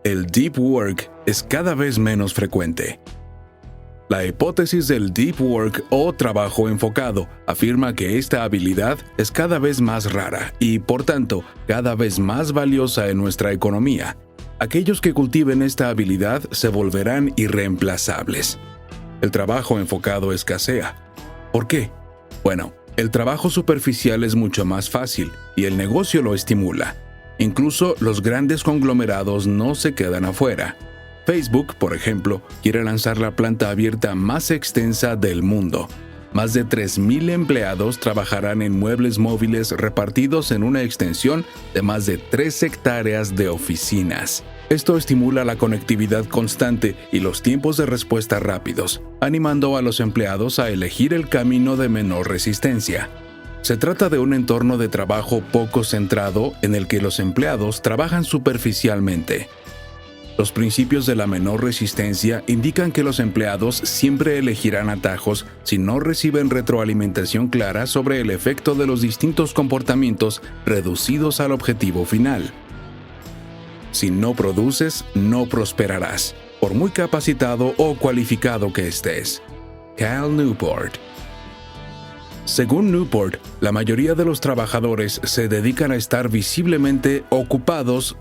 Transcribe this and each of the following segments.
El deep work es cada vez menos frecuente. La hipótesis del deep work o trabajo enfocado afirma que esta habilidad es cada vez más rara y, por tanto, cada vez más valiosa en nuestra economía. Aquellos que cultiven esta habilidad se volverán irreemplazables. El trabajo enfocado escasea. ¿Por qué? Bueno, el trabajo superficial es mucho más fácil y el negocio lo estimula. Incluso los grandes conglomerados no se quedan afuera. Facebook, por ejemplo, quiere lanzar la planta abierta más extensa del mundo. Más de 3,000 empleados trabajarán en muebles móviles repartidos en una extensión de más de 3 hectáreas de oficinas. Esto estimula la conectividad constante y los tiempos de respuesta rápidos, animando a los empleados a elegir el camino de menor resistencia. Se trata de un entorno de trabajo poco centrado en el que los empleados trabajan superficialmente. Los principios de la menor resistencia indican que los empleados siempre elegirán atajos si no reciben retroalimentación clara sobre el efecto de los distintos comportamientos reducidos al objetivo final. Si no produces, no prosperarás, por muy capacitado o cualificado que estés. Cal Newport. Según Newport, la mayoría de los trabajadores se dedican a estar visiblemente ocupados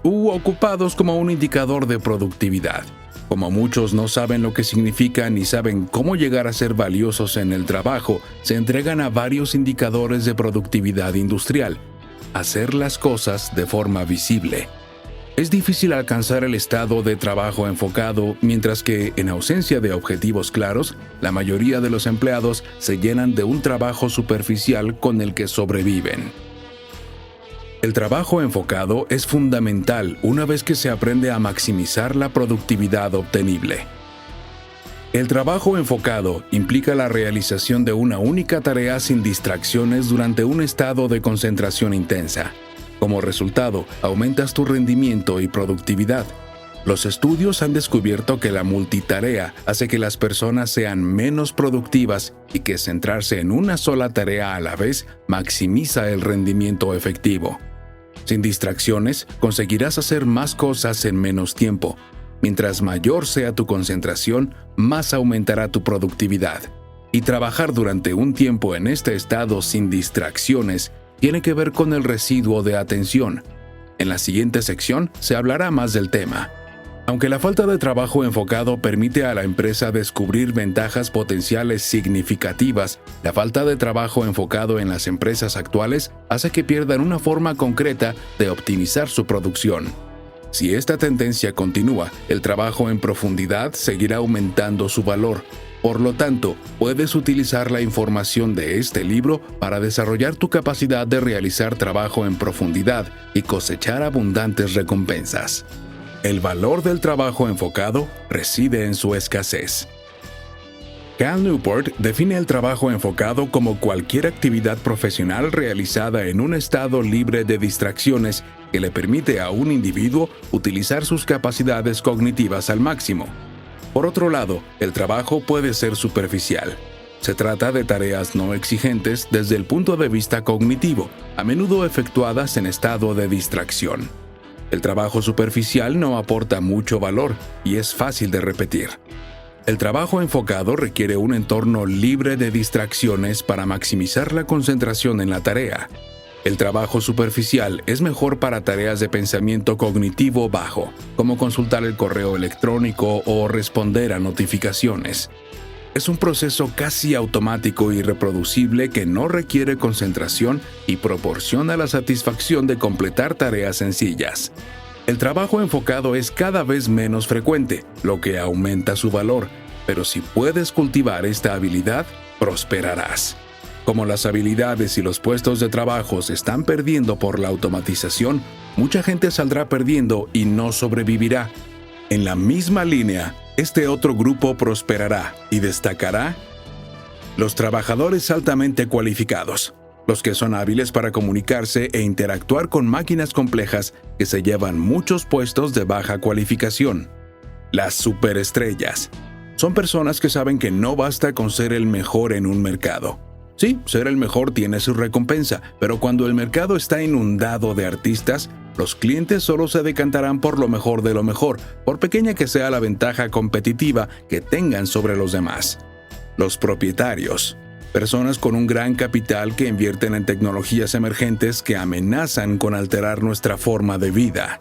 como un indicador de productividad. Como muchos no saben lo que significa ni saben cómo llegar a ser valiosos en el trabajo, se entregan a varios indicadores de productividad industrial. Hacer las cosas de forma visible. Es difícil alcanzar el estado de trabajo enfocado, mientras que, en ausencia de objetivos claros, la mayoría de los empleados se llenan de un trabajo superficial con el que sobreviven. El trabajo enfocado es fundamental una vez que se aprende a maximizar la productividad obtenible. El trabajo enfocado implica la realización de una única tarea sin distracciones durante un estado de concentración intensa. Como resultado, aumentas tu rendimiento y productividad. Los estudios han descubierto que la multitarea hace que las personas sean menos productivas y que centrarse en una sola tarea a la vez maximiza el rendimiento efectivo. Sin distracciones, conseguirás hacer más cosas en menos tiempo. Mientras mayor sea tu concentración, más aumentará tu productividad. Y trabajar durante un tiempo en este estado sin distracciones tiene que ver con el residuo de atención. En la siguiente sección se hablará más del tema. Aunque la falta de trabajo enfocado permite a la empresa descubrir ventajas potenciales significativas, la falta de trabajo enfocado en las empresas actuales hace que pierdan una forma concreta de optimizar su producción. Si esta tendencia continúa, el trabajo en profundidad seguirá aumentando su valor. Por lo tanto, puedes utilizar la información de este libro para desarrollar tu capacidad de realizar trabajo en profundidad y cosechar abundantes recompensas. El valor del trabajo enfocado reside en su escasez. Cal Newport define el trabajo enfocado como cualquier actividad profesional realizada en un estado libre de distracciones que le permite a un individuo utilizar sus capacidades cognitivas al máximo. Por otro lado, el trabajo puede ser superficial. Se trata de tareas no exigentes desde el punto de vista cognitivo, a menudo efectuadas en estado de distracción. El trabajo superficial no aporta mucho valor y es fácil de repetir. El trabajo enfocado requiere un entorno libre de distracciones para maximizar la concentración en la tarea. El trabajo superficial es mejor para tareas de pensamiento cognitivo bajo, como consultar el correo electrónico o responder a notificaciones. Es un proceso casi automático y reproducible que no requiere concentración y proporciona la satisfacción de completar tareas sencillas. El trabajo enfocado es cada vez menos frecuente, lo que aumenta su valor, pero si puedes cultivar esta habilidad, prosperarás. Como las habilidades y los puestos de trabajo se están perdiendo por la automatización, mucha gente saldrá perdiendo y no sobrevivirá. En la misma línea, este otro grupo prosperará y destacará los trabajadores altamente cualificados, los que son hábiles para comunicarse e interactuar con máquinas complejas que se llevan muchos puestos de baja cualificación. Las superestrellas son personas que saben que no basta con ser el mejor en un mercado. Sí, ser el mejor tiene su recompensa, pero cuando el mercado está inundado de artistas, Los clientes solo se decantarán por lo mejor de lo mejor, por pequeña que sea la ventaja competitiva que tengan sobre los demás. Los propietarios. Personas con un gran capital que invierten en tecnologías emergentes que amenazan con alterar nuestra forma de vida.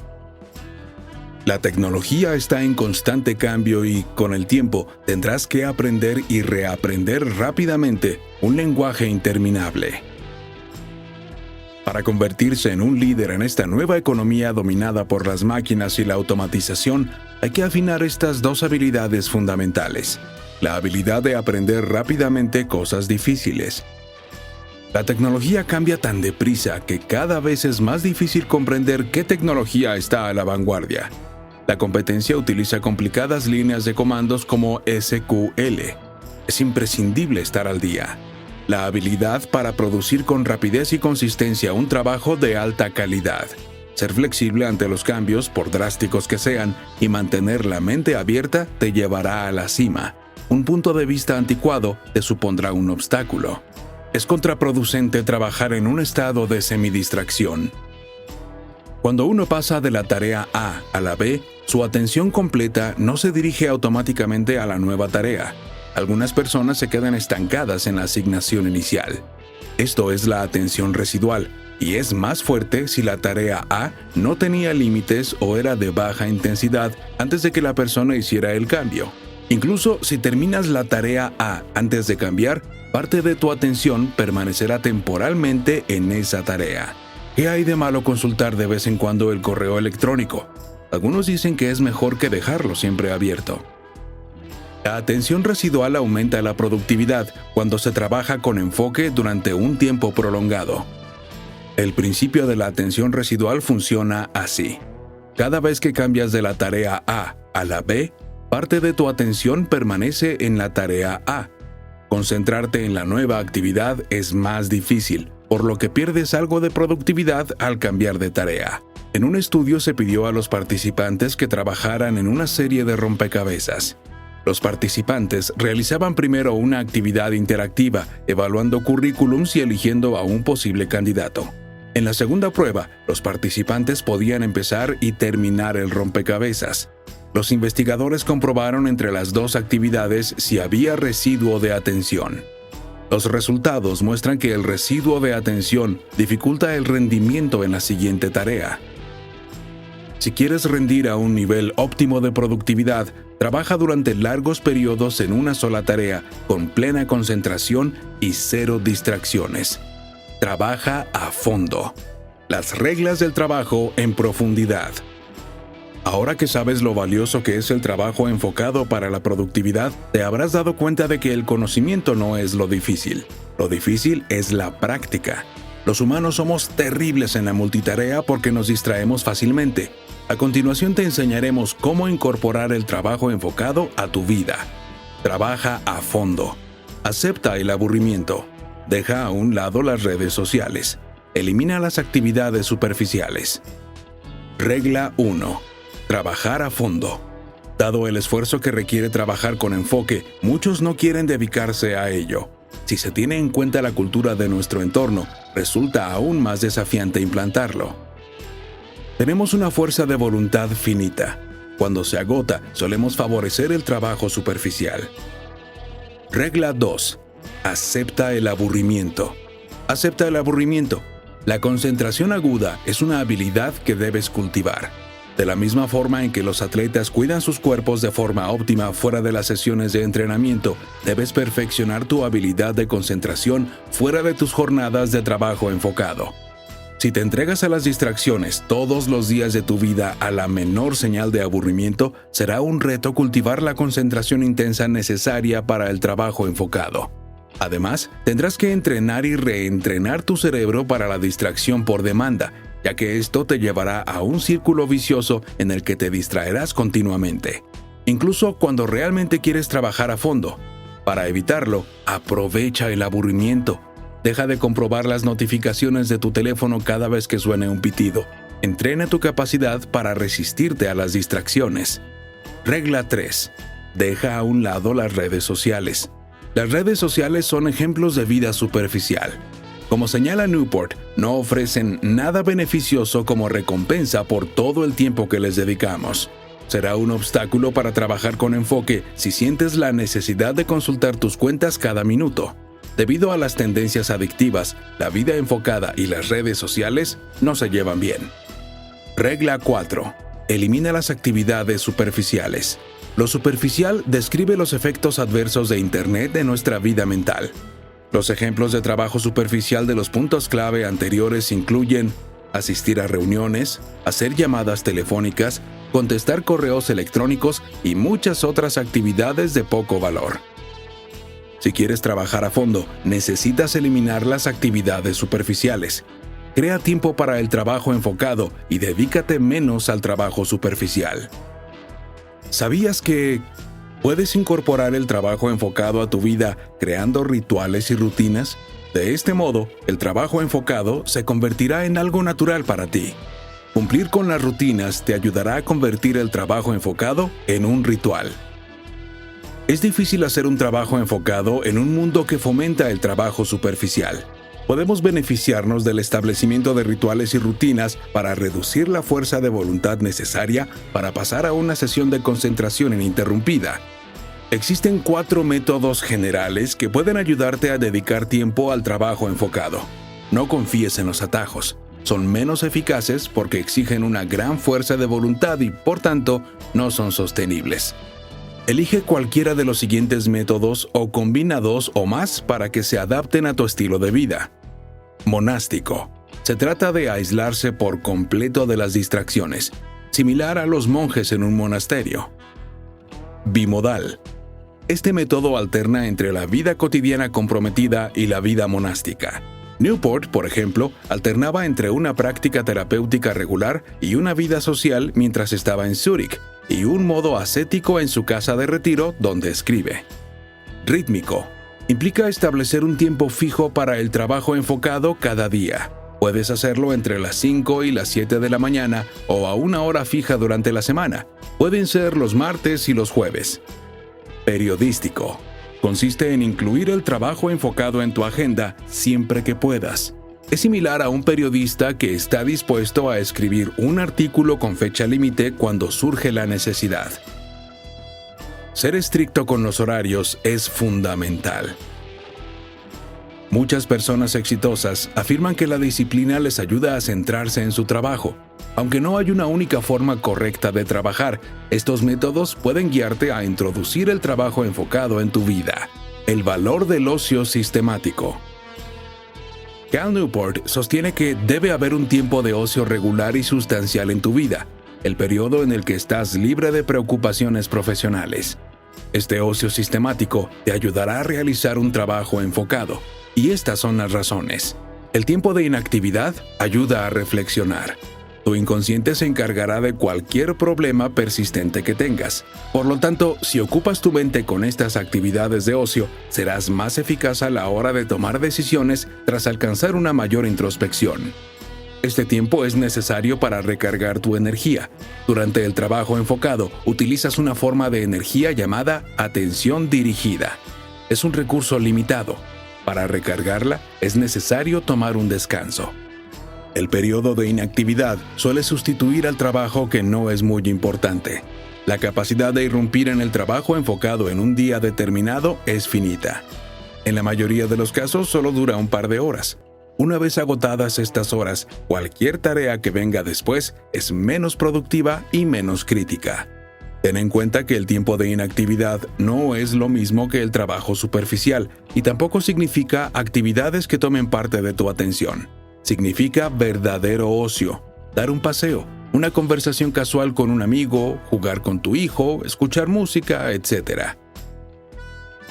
La tecnología está en constante cambio y, con el tiempo, tendrás que aprender y reaprender rápidamente un lenguaje interminable. Para convertirse en un líder en esta nueva economía dominada por las máquinas y la automatización, hay que afinar estas dos habilidades fundamentales. La habilidad de aprender rápidamente cosas difíciles. La tecnología cambia tan deprisa que cada vez es más difícil comprender qué tecnología está a la vanguardia. La competencia utiliza complicadas líneas de comandos como SQL. Es imprescindible estar al día. La habilidad para producir con rapidez y consistencia un trabajo de alta calidad. Ser flexible ante los cambios, por drásticos que sean, y mantener la mente abierta te llevará a la cima. Un punto de vista anticuado te supondrá un obstáculo. Es contraproducente trabajar en un estado de semidistracción. Cuando uno pasa de la tarea A a la B, su atención completa no se dirige automáticamente a la nueva tarea. Algunas personas se quedan estancadas en la asignación inicial. Esto es la atención residual, y es más fuerte si la tarea A no tenía límites o era de baja intensidad antes de que la persona hiciera el cambio. Incluso si terminas la tarea A antes de cambiar, parte de tu atención permanecerá temporalmente en esa tarea. ¿Qué hay de malo consultar de vez en cuando el correo electrónico? Algunos dicen que es mejor que dejarlo siempre abierto. La atención residual aumenta la productividad cuando se trabaja con enfoque durante un tiempo prolongado. El principio de la atención residual funciona así. Cada vez que cambias de la tarea A a la B, parte de tu atención permanece en la tarea A. Concentrarte en la nueva actividad es más difícil, por lo que pierdes algo de productividad al cambiar de tarea. En un estudio se pidió a los participantes que trabajaran en una serie de rompecabezas. Los participantes realizaban primero una actividad interactiva, evaluando currículums y eligiendo a un posible candidato. En la segunda prueba, los participantes podían empezar y terminar el rompecabezas. Los investigadores comprobaron entre las dos actividades si había residuo de atención. Los resultados muestran que el residuo de atención dificulta el rendimiento en la siguiente tarea. Si quieres rendir a un nivel óptimo de productividad, trabaja durante largos periodos en una sola tarea, con plena concentración y cero distracciones. Trabaja a fondo. Las reglas del trabajo en profundidad. Ahora que sabes lo valioso que es el trabajo enfocado para la productividad, te habrás dado cuenta de que el conocimiento no es lo difícil. Lo difícil es la práctica. Los humanos somos terribles en la multitarea porque nos distraemos fácilmente. A continuación te enseñaremos cómo incorporar el trabajo enfocado a tu vida. Trabaja a fondo. Acepta el aburrimiento. Deja a un lado las redes sociales. Elimina las actividades superficiales. Regla 1. Trabajar a fondo. Dado el esfuerzo que requiere trabajar con enfoque, muchos no quieren dedicarse a ello. Si se tiene en cuenta la cultura de nuestro entorno, resulta aún más desafiante implantarlo. Tenemos una fuerza de voluntad finita. Cuando se agota, solemos favorecer el trabajo superficial. Regla 2. Acepta el aburrimiento. Acepta el aburrimiento. La concentración aguda es una habilidad que debes cultivar. De la misma forma en que los atletas cuidan sus cuerpos de forma óptima fuera de las sesiones de entrenamiento, debes perfeccionar tu habilidad de concentración fuera de tus jornadas de trabajo enfocado. Si te entregas a las distracciones todos los días de tu vida a la menor señal de aburrimiento, será un reto cultivar la concentración intensa necesaria para el trabajo enfocado. Además, tendrás que entrenar y reentrenar tu cerebro para la distracción por demanda, ya que esto te llevará a un círculo vicioso en el que te distraerás continuamente, incluso cuando realmente quieres trabajar a fondo. Para evitarlo, aprovecha el aburrimiento. Deja de comprobar las notificaciones de tu teléfono cada vez que suene un pitido. Entrena tu capacidad para resistirte a las distracciones. Regla 3. Deja a un lado las redes sociales. Las redes sociales son ejemplos de vida superficial. Como señala Newport, no ofrecen nada beneficioso como recompensa por todo el tiempo que les dedicamos. Será un obstáculo para trabajar con enfoque si sientes la necesidad de consultar tus cuentas cada minuto. Debido a las tendencias adictivas, la vida enfocada y las redes sociales no se llevan bien. Regla 4. Elimina las actividades superficiales. Lo superficial describe los efectos adversos de Internet en nuestra vida mental. Los ejemplos de trabajo superficial de los puntos clave anteriores incluyen asistir a reuniones, hacer llamadas telefónicas, contestar correos electrónicos y muchas otras actividades de poco valor. Si quieres trabajar a fondo, necesitas eliminar las actividades superficiales. Crea tiempo para el trabajo enfocado y dedícate menos al trabajo superficial. ¿Sabías que puedes incorporar el trabajo enfocado a tu vida creando rituales y rutinas? De este modo, el trabajo enfocado se convertirá en algo natural para ti. Cumplir con las rutinas te ayudará a convertir el trabajo enfocado en un ritual. Es difícil hacer un trabajo enfocado en un mundo que fomenta el trabajo superficial. Podemos beneficiarnos del establecimiento de rituales y rutinas para reducir la fuerza de voluntad necesaria para pasar a una sesión de concentración ininterrumpida. Existen 4 métodos generales que pueden ayudarte a dedicar tiempo al trabajo enfocado. No confíes en los atajos. Son menos eficaces porque exigen una gran fuerza de voluntad y, por tanto, no son sostenibles. Elige cualquiera de los siguientes métodos o combina 2 o más para que se adapten a tu estilo de vida. Monástico. Se trata de aislarse por completo de las distracciones, similar a los monjes en un monasterio. Bimodal. Este método alterna entre la vida cotidiana comprometida y la vida monástica. Newport, por ejemplo, alternaba entre una práctica terapéutica regular y una vida social mientras estaba en Zúrich, y un modo ascético en su casa de retiro donde escribe. Rítmico. Implica establecer un tiempo fijo para el trabajo enfocado cada día. Puedes hacerlo entre las 5 y las 7 de la mañana o a una hora fija durante la semana. Pueden ser los martes y los jueves. Periodístico. Consiste en incluir el trabajo enfocado en tu agenda siempre que puedas. Es similar a un periodista que está dispuesto a escribir un artículo con fecha límite cuando surge la necesidad. Ser estricto con los horarios es fundamental. Muchas personas exitosas afirman que la disciplina les ayuda a centrarse en su trabajo. Aunque no hay una única forma correcta de trabajar, estos métodos pueden guiarte a introducir el trabajo enfocado en tu vida. El valor del ocio sistemático. Cal Newport sostiene que debe haber un tiempo de ocio regular y sustancial en tu vida, el periodo en el que estás libre de preocupaciones profesionales. Este ocio sistemático te ayudará a realizar un trabajo enfocado, y estas son las razones. El tiempo de inactividad ayuda a reflexionar. Tu inconsciente se encargará de cualquier problema persistente que tengas. Por lo tanto, si ocupas tu mente con estas actividades de ocio, serás más eficaz a la hora de tomar decisiones tras alcanzar una mayor introspección. Este tiempo es necesario para recargar tu energía. Durante el trabajo enfocado, utilizas una forma de energía llamada atención dirigida. Es un recurso limitado. Para recargarla, es necesario tomar un descanso. El periodo de inactividad suele sustituir al trabajo que no es muy importante. La capacidad de irrumpir en el trabajo enfocado en un día determinado es finita. En la mayoría de los casos solo dura un par de horas. Una vez agotadas estas horas, cualquier tarea que venga después es menos productiva y menos crítica. Ten en cuenta que el tiempo de inactividad no es lo mismo que el trabajo superficial y tampoco significa actividades que tomen parte de tu atención. Significa verdadero ocio, dar un paseo, una conversación casual con un amigo, jugar con tu hijo, escuchar música, etc.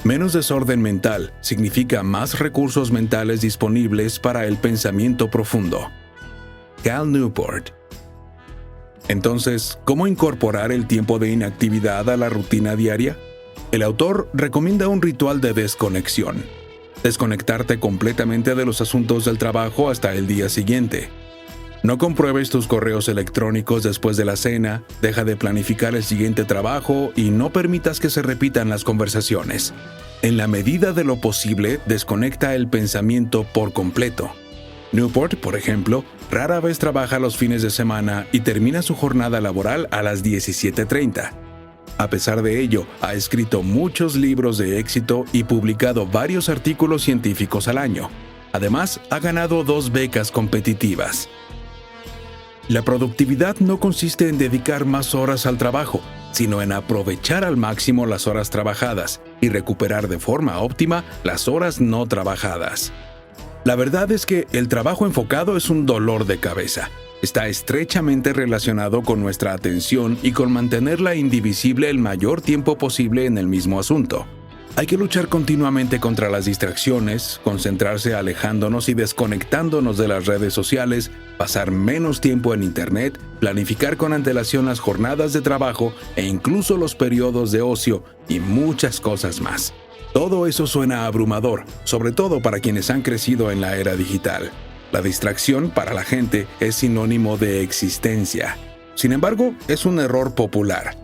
Menos desorden mental significa más recursos mentales disponibles para el pensamiento profundo. Cal Newport. Entonces, ¿cómo incorporar el tiempo de inactividad a la rutina diaria? El autor recomienda un ritual de desconexión. Desconectarte completamente de los asuntos del trabajo hasta el día siguiente. No compruebes tus correos electrónicos después de la cena, deja de planificar el siguiente trabajo y no permitas que se repitan las conversaciones. En la medida de lo posible, desconecta el pensamiento por completo. Newport, por ejemplo, rara vez trabaja los fines de semana y termina su jornada laboral a las 17:30. A pesar de ello, ha escrito muchos libros de éxito y publicado varios artículos científicos al año. Además, ha ganado 2 becas competitivas. La productividad no consiste en dedicar más horas al trabajo, sino en aprovechar al máximo las horas trabajadas y recuperar de forma óptima las horas no trabajadas. La verdad es que el trabajo enfocado es un dolor de cabeza. Está estrechamente relacionado con nuestra atención y con mantenerla indivisible el mayor tiempo posible en el mismo asunto. Hay que luchar continuamente contra las distracciones, concentrarse alejándonos y desconectándonos de las redes sociales, pasar menos tiempo en Internet, planificar con antelación las jornadas de trabajo e incluso los periodos de ocio y muchas cosas más. Todo eso suena abrumador, sobre todo para quienes han crecido en la era digital. La distracción para la gente es sinónimo de existencia. Sin embargo, es un error popular.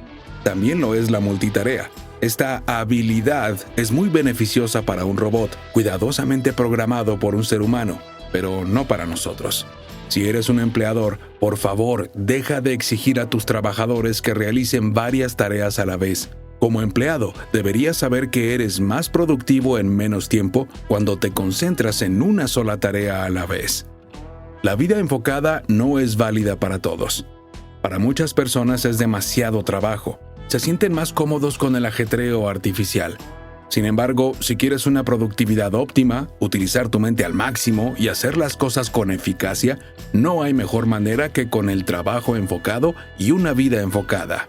También lo es la multitarea. Esta habilidad es muy beneficiosa para un robot, cuidadosamente programado por un ser humano, pero no para nosotros. Si eres un empleador, por favor, deja de exigir a tus trabajadores que realicen varias tareas a la vez. Como empleado, deberías saber que eres más productivo en menos tiempo cuando te concentras en una sola tarea a la vez. La vida enfocada no es válida para todos. Para muchas personas es demasiado trabajo. Se sienten más cómodos con el ajetreo artificial. Sin embargo, si quieres una productividad óptima, utilizar tu mente al máximo y hacer las cosas con eficacia, no hay mejor manera que con el trabajo enfocado y una vida enfocada.